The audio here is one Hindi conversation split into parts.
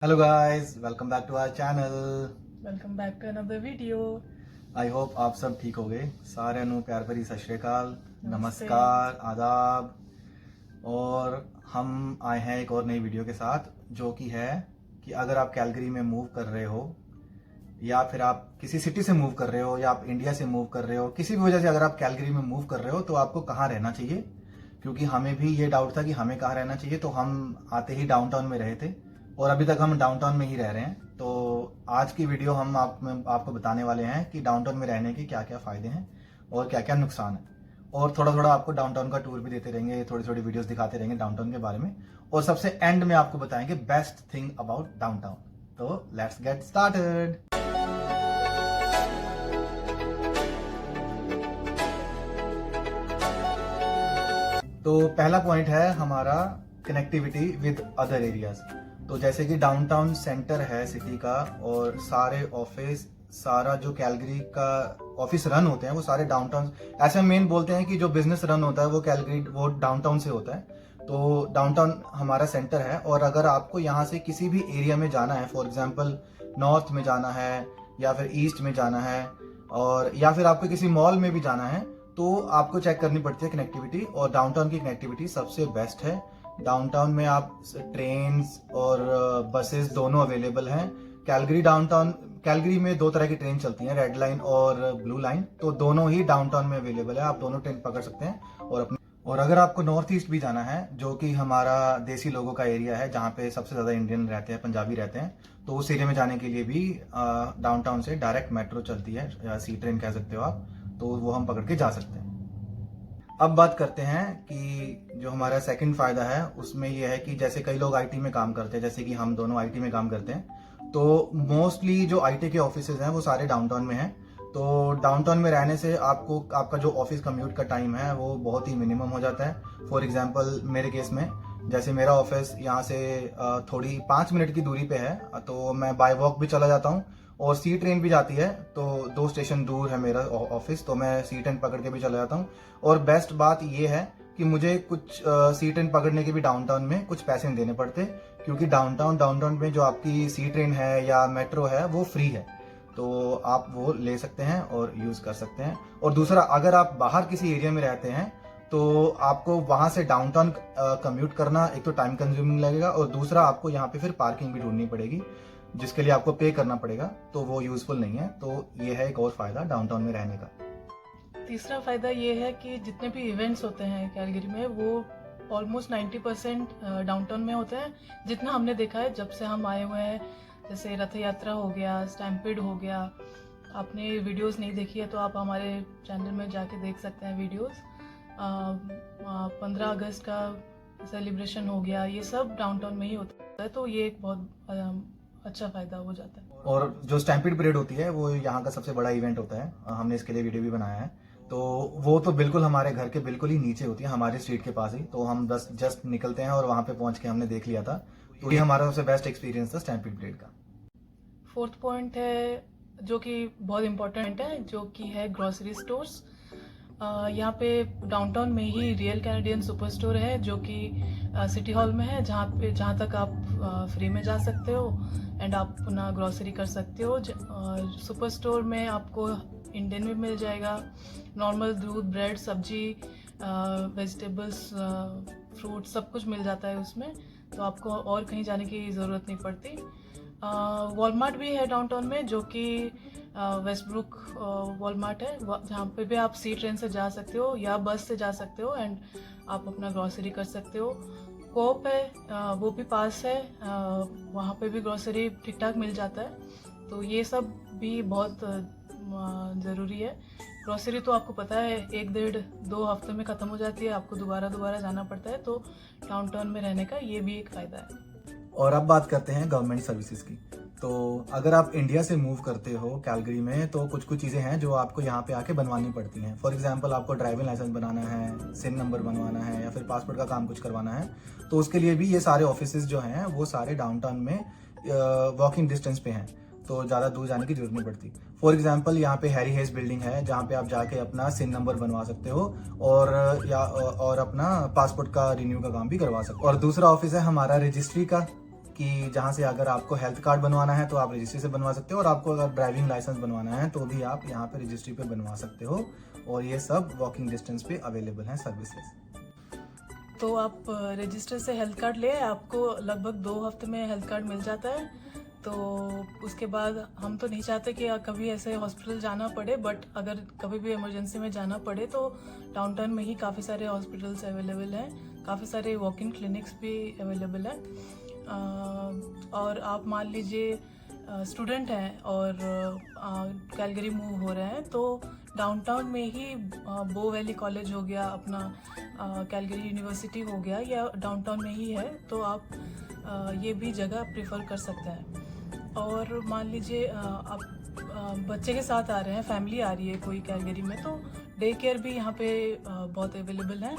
Hello guys, welcome back to our channel. Welcome back to another video. I hope आप सब ठीक हो गए। सारे नु प्यार भरी सत श्री अकाल, नमस्ते। नमस्कार, आदाब। और हम आए हैं एक और नई वीडियो के साथ, जो कि है कि अगर आप कैलगरी में मूव कर रहे हो या फिर आप किसी सिटी से मूव कर रहे हो या आप इंडिया से मूव कर रहे हो, किसी भी वजह से अगर आप कैलगरी में मूव कर रहे हो तो आपको कहाँ रहना चाहिए। क्योंकि हमें भी ये डाउट था कि हमें कहाँ रहना चाहिए, तो हम आते ही डाउनटाउन में रहे थे और अभी तक हम डाउनटाउन में ही रह रहे हैं। तो आज की वीडियो हम आपको बताने वाले हैं कि डाउनटाउन में रहने के क्या क्या फायदे हैं और क्या क्या नुकसान है। और थोड़ा थोड़ा आपको डाउनटाउन का टूर भी देते रहेंगे, थोड़ी थोड़ी वीडियोस दिखाते रहेंगे डाउनटाउन के बारे में, और सबसे एंड में आपको बताएंगे बेस्ट थिंग अबाउट डाउनटाउन। तो लेट्स गेट स्टार्टेड। तो पहला पॉइंट है हमारा कनेक्टिविटी विद अदर एरियाज। तो जैसे कि डाउनटाउन सेंटर है सिटी का, और सारे ऑफिस, सारा जो कैलगरी का ऑफिस रन होते हैं वो सारे डाउनटाउन, ऐसे मेन बोलते हैं कि जो बिजनेस रन होता है वो कैलगरी, वो डाउनटाउन से होता है। तो डाउनटाउन हमारा सेंटर है, और अगर आपको यहाँ से किसी भी एरिया में जाना है, फॉर एग्जांपल नॉर्थ में जाना है या फिर ईस्ट में जाना है, और या फिर आपको किसी मॉल में भी जाना है, तो आपको चेक करनी पड़ती है कनेक्टिविटी, और डाउनटाउन की कनेक्टिविटी सबसे बेस्ट है। डाउनटाउन में आप ट्रेन्स और बसेस दोनों अवेलेबल हैं। कैलगरी में दो तरह की ट्रेन चलती हैं, रेड लाइन और ब्लू लाइन, तो दोनों ही डाउनटाउन में अवेलेबल है। आप दोनों ट्रेन पकड़ सकते हैं। और अगर आपको नॉर्थ ईस्ट भी जाना है, जो कि हमारा देसी लोगों का एरिया है, जहाँ पे सबसे ज्यादा इंडियन रहते हैं, पंजाबी रहते हैं, तो उस एरिया में जाने के लिए भी डाउनटाउन से डायरेक्ट मेट्रो चलती है, या सी ट्रेन कह सकते हो आप, तो वो हम पकड़ के जा सकते हैं। अब बात करते हैं कि जो हमारा सेकंड फायदा है उसमें ये है कि जैसे कई लोग आईटी में काम करते हैं, जैसे कि हम दोनों आईटी में काम करते हैं, तो मोस्टली जो आईटी के ऑफिसेज हैं वो सारे डाउनटाउन में हैं। तो डाउनटाउन में रहने से आपका जो ऑफिस कम्यूट का टाइम है वो बहुत ही मिनिमम हो जाता है। फॉर एग्जांपल मेरे केस में, जैसे मेरा ऑफिस यहाँ से थोड़ी 5 मिनट की दूरी पे है, तो मैं बाय वॉक भी चला जाता हूँ, और सी ट्रेन भी जाती है, तो 2 स्टेशन दूर है मेरा ऑफिस, तो मैं सी ट्रेन पकड़ के भी चला जाता हूँ। और बेस्ट बात ये है कि मुझे कुछ सी ट्रेन पकड़ने के भी डाउनटाउन में कुछ पैसे नहीं देने पड़ते, क्योंकि डाउनटाउन में जो आपकी सी ट्रेन है या मेट्रो है वो फ्री है, तो आप वो ले सकते हैं और यूज कर सकते हैं। और दूसरा, अगर आप बाहर किसी एरिया में रहते हैं तो आपको वहां से डाउनटाउन कम्यूट करना एक तो टाइम कंज्यूमिंग लगेगा, और दूसरा आपको यहाँ पे फिर पार्किंग भी ढूंढनी पड़ेगी, जिसके लिए आपको पे करना पड़ेगा, तो वो यूजफुल नहीं है। तो ये है एक और फायदा डाउनटाउन में रहने का। तीसरा फायदा ये है कि जितने भी इवेंट्स होते हैं कैलगरी में, वो ऑलमोस्ट 90% डाउनटाउन में होते हैं, जितना हमने देखा है जब से हम आए हुए हैं। जैसे रथ यात्रा हो गया, स्टैम्पिड हो गया। आपने वीडियोस नहीं देखी है तो आप हमारे चैनल में जाके देख सकते हैं वीडियोस। 15 अगस्त का सेलिब्रेशन हो गया, ये सब डाउनटाउन में ही होता है, तो ये एक बहुत अच्छा फायदा हो जाता है। और जो स्टैम्पिड परेड होती है वो यहाँ का सबसे बड़ा इवेंट होता है, हमने इसके लिए वीडियो भी बनाया है। तो वो तो बिल्कुल हमारे घर के बिल्कुल ही नीचे होती है, हमारी स्ट्रीट के पास ही, तो हम बस जस्ट निकलते हैं और वहां पे पहुंच के हमने देख लिया था। तो ये हमारा सबसे बेस्ट एक्सपीरियंस था स्टैम्पिड परेड का। फोर्थ पॉइंट है जो कि बहुत इम्पोर्टेंट है, जो कि है ग्रोसरी स्टोर्स। यहाँ पे डाउनटाउन में ही रियल कैनेडियन सुपर स्टोर है, जो कि सिटी हॉल में है, जहाँ तक आप फ्री में जा सकते हो एंड आप अपना ग्रोसरी कर सकते हो। सुपर स्टोर में आपको इंडियन भी मिल जाएगा, नॉर्मल दूध, ब्रेड, सब्जी, वेजिटेबल्स, फ्रूट, सब कुछ मिल जाता है उसमें, तो आपको और कहीं जाने की ज़रूरत नहीं पड़ती। वॉलमार्ट भी है डाउनटाउन में, जो कि वेस्टब्रुक वॉलमार्ट है, जहाँ पे भी आप सी ट्रेन से जा सकते हो या बस से जा सकते हो, एंड आप अपना ग्रोसरी कर सकते हो। कोप है, वो भी पास है, वहाँ पे भी ग्रोसरी ठीक ठाक मिल जाता है, तो ये सब भी बहुत ज़रूरी है। ग्रोसरी तो आपको पता है 1-1.5-2 हफ्ते में ख़त्म हो जाती है, आपको दोबारा जाना पड़ता है, तो डाउनटाउन में रहने का ये भी एक फ़ायदा है। और अब बात करते हैं गवर्नमेंट सर्विसेज की। तो अगर आप इंडिया से मूव करते हो कैलगरी में, तो कुछ चीज़ें हैं जो आपको यहाँ पे आके बनवानी पड़ती हैं। फॉर एग्जांपल, आपको ड्राइविंग लाइसेंस बनाना है, सिन नंबर बनवाना है, या फिर पासपोर्ट का काम कुछ करवाना है, तो उसके लिए भी ये सारे ऑफिसेज जो हैं वो सारे डाउनटाउन में वॉकिंग डिस्टेंस पे हैं, तो ज़्यादा दूर जाने की जरूरत नहीं पड़ती। फॉर एग्जाम्पल, यहाँ पे हैरी हेज बिल्डिंग है, जहाँ पे आप जाके अपना सिन नंबर बनवा सकते हो, और अपना पासपोर्ट का रिन्यू का काम भी करवा सकते हो। और दूसरा ऑफिस है हमारा रजिस्ट्री का, कि जहाँ से अगर आपको हेल्थ कार्ड बनवाना है तो आप रजिस्ट्री से बनवा सकते हो, और आपको अगर ड्राइविंग लाइसेंस बनवाना है तो भी आप यहाँ पे रजिस्ट्री पे बनवा सकते हो, और ये सब वॉकिंग डिस्टेंस पे अवेलेबल हैं सर्विसेज। तो आप रजिस्टर से हेल्थ कार्ड ले आए, आपको लगभग 2 हफ्ते में हेल्थ कार्ड मिल जाता है। तो उसके बाद हम तो नहीं चाहते कि कभी ऐसे हॉस्पिटल जाना पड़े, बट अगर कभी भी इमरजेंसी में जाना पड़े तो डाउनटाउन में ही काफ़ी सारे हॉस्पिटल्स अवेलेबल हैं, काफ़ी सारे वॉकिंग क्लिनिक्स भी अवेलेबल हैं। और आप मान लीजिए स्टूडेंट हैं और कैलगरी मूव हो रहे हैं, तो डाउनटाउन में ही बो वैली कॉलेज हो गया, अपना कैलगरी यूनिवर्सिटी हो गया, या डाउनटाउन में ही है, तो आप ये भी जगह प्रेफर कर सकते हैं। और मान लीजिए आप बच्चे के साथ आ रहे हैं, फैमिली आ रही है कोई कैलगरी में, तो डे केयर भी यहाँ पे बहुत अवेलेबल है,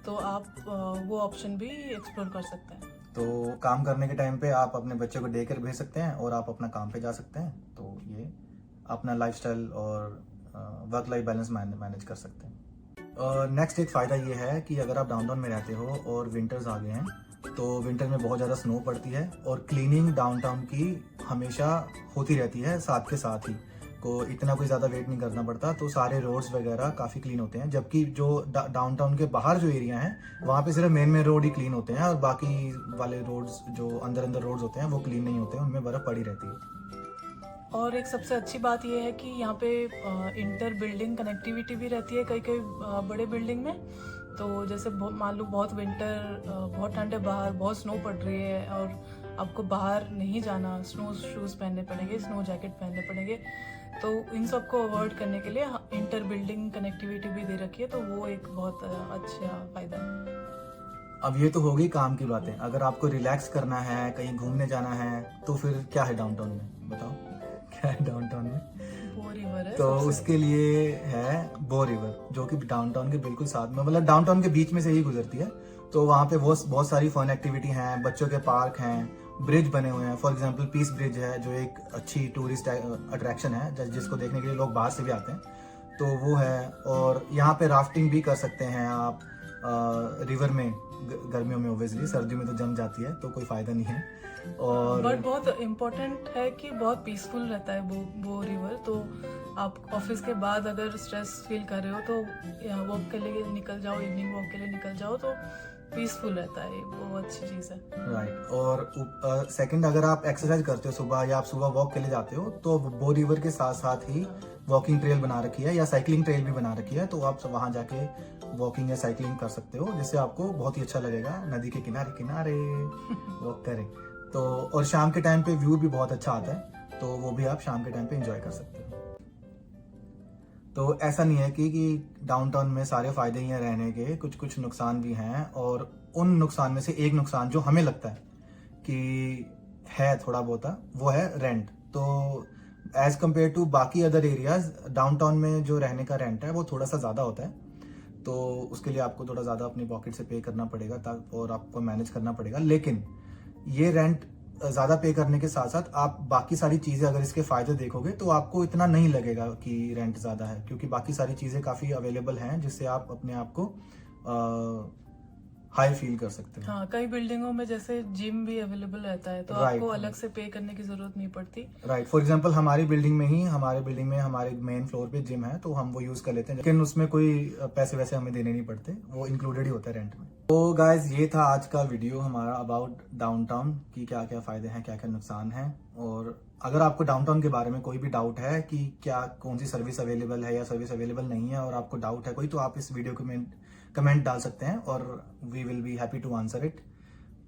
तो आप वो ऑप्शन भी एक्सप्लोर कर सकते हैं। तो काम करने के टाइम पे आप अपने बच्चे को डे केयर भेज सकते हैं और आप अपना काम पे जा सकते हैं, तो ये अपना लाइफस्टाइल और वर्क लाइफ बैलेंस मैनेज कर सकते हैं। नेक्स्ट एक फ़ायदा ये है कि अगर आप डाउनटाउन में रहते हो और विंटर्स आ गए हैं, तो विंटर में बहुत ज़्यादा स्नो पड़ती है, और क्लीनिंग डाउनटाउन की हमेशा होती रहती है साथ के साथ ही, को इतना कोई ज़्यादा वेट नहीं करना पड़ता, तो सारे रोड्स वगैरह काफ़ी क्लीन होते हैं। जबकि जो डाउनटाउन के बाहर जो एरिया हैं वहाँ पे सिर्फ मेन रोड ही क्लीन होते हैं, और बाकी वाले रोड्स जो अंदर रोड्स होते हैं वो क्लीन नहीं होते हैं, उनमें बर्फ़ पड़ी रहती है। और एक सबसे अच्छी बात यह है कि यहाँ पे इंटर बिल्डिंग कनेक्टिविटी भी रहती है कई कई बड़े बिल्डिंग में। तो जैसे मान लो बहुत विंटर, बहुत ठंड है बाहर, बहुत स्नो पड़ रही है और आपको बाहर नहीं जाना, स्नो शूज़ पहनने पड़ेंगे, स्नो जैकेट पहनने पड़ेंगे, तो इन सब को अवॉइड करने के लिए इंटर बिल्डिंग कनेक्टिविटी भी दे रखी है, तो वो एक बहुत अच्छा फ़ायदा है। अब ये तो हो गई काम की बातें। अगर आपको रिलैक्स करना है, कहीं घूमने जाना है, तो फिर क्या है डाउनटाउन में, बताओ क्या है डाउनटाउन में? बो रिवर है तो सबसे उसके लिए है बो रिवर, जो कि डाउनटाउन के बिल्कुल साथ में, मतलब डाउनटाउन के बीच में से ही गुजरती है। तो वहाँ पे बहुत सारी फन एक्टिविटी हैं, बच्चों के पार्क हैं, ब्रिज बने हुए हैं। फॉर एग्जांपल पीस ब्रिज है, जो एक अच्छी टूरिस्ट अट्रैक्शन है, जिसको देखने के लिए लोग बाहर से भी आते हैं, तो वो है। और यहाँ पे राफ्टिंग भी कर सकते हैं आप रिवर में, गर्मियों में ओब्वियसली, सर्दियों में तो जम जाती है तो कोई फायदा नहीं है। और बट बहुत इम्पोर्टेंट है कि बहुत पीसफुल रहता है वो रिवर। तो आप ऑफिस के बाद अगर स्ट्रेस फील कर रहे हो तो वॉक के लिए निकल जाओ, इवनिंग वॉक के लिए निकल जाओ, तो पीसफुल रहता है, वो अच्छी चीज़ है। राइट। और सेकंड, अगर आप एक्सरसाइज करते हो सुबह, या आप सुबह वॉक के लिए जाते हो, तो बो रिवर के साथ साथ ही वॉकिंग ट्रेल बना रखी है, या साइकिलिंग ट्रेल भी बना रखी है, तो आप वहाँ जाके वॉकिंग या साइकिलिंग कर सकते हो, जिससे आपको बहुत ही अच्छा लगेगा, नदी के किनारे किनारे वॉक करें। तो और शाम के टाइम पे व्यू भी बहुत अच्छा आता है, तो वो भी आप शाम के टाइम पे एंजॉय कर सकते हो। तो ऐसा नहीं है कि डाउनटाउन में सारे फायदे ही हैं रहने के, कुछ कुछ नुकसान भी हैं, और उन नुकसान में से एक नुकसान जो हमें लगता है कि है थोड़ा बहुत, वो है रेंट। तो एज कम्पेयर टू बाकी अदर एरियाज, डाउनटाउन में जो रहने का रेंट है वो थोड़ा सा ज़्यादा होता है, तो उसके लिए आपको थोड़ा ज़्यादा अपनी पॉकेट से पे करना पड़ेगा, और आपको मैनेज करना पड़ेगा। लेकिन ये रेंट ज़्यादा पे करने के साथ साथ आप बाकी सारी चीज़ें अगर इसके फ़ायदे देखोगे तो आपको इतना नहीं लगेगा कि रेंट ज़्यादा है, क्योंकि बाकी सारी चीज़ें काफ़ी अवेलेबल हैं, जिससे आप अपने आप को हाई फील कर सकते हैं। हाँ, कई बिल्डिंगों में जैसे जिम भी अवेलेबल रहता है, तो Right. आपको अलग से पे करने की जरूरत नहीं पड़ती। राइट। फॉर एग्जांपल हमारी बिल्डिंग में हमारे मेन फ्लोर पे जिम है, तो हम वो यूज कर लेते हैं, लेकिन उसमें कोई पैसे वैसे हमें देने नहीं पड़ते, वो इंक्लूडेड ही होता है रेंट में। तो गाइज, ये था आज का वीडियो हमारा अबाउट डाउनटाउन की क्या क्या फायदे हैं, क्या क्या नुकसान हैं। और अगर आपको डाउनटाउन के बारे में कोई भी डाउट है कि क्या कौन सी सर्विस अवेलेबल है या सर्विस अवेलेबल नहीं है, और आपको डाउट है कोई, तो आप इस वीडियो को कमेंट डाल सकते हैं, और we will be happy to answer it.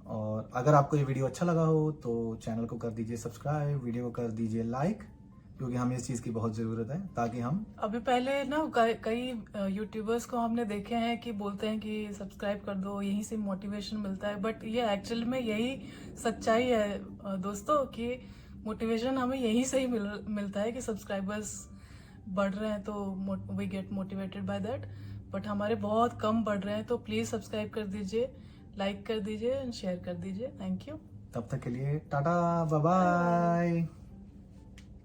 और अगर आपको ये वीडियो अच्छा लगा हो तो चैनल को कर दीजिए सब्सक्राइब, वीडियो को कर दीजिए लाइक, क्योंकि हमें इस चीज़ की बहुत ज़रूरत है, ताकि हम अभी पहले ना कई यूट्यूबर्स को हमने देखे हैं कि बोलते हैं कि सब्सक्राइब कर दो, यहीं से मोटिवेशन मिलता है, बट ये एक्चुअल में यही सच्चाई है दोस्तों, कि मोटिवेशन हमें यहीं से ही मिलता है कि सब्सक्राइबर्स बढ़ रहे हैं, तो we get motivated by that. But हमारे बहुत कम बढ़ रहे हैं, तो प्लीज़ सब्सक्राइब कर दीजिए, लाइक कर दीजिए एंड शेयर कर दीजिए। Thank you. तब तक के लिए टाटा, बाय बाय।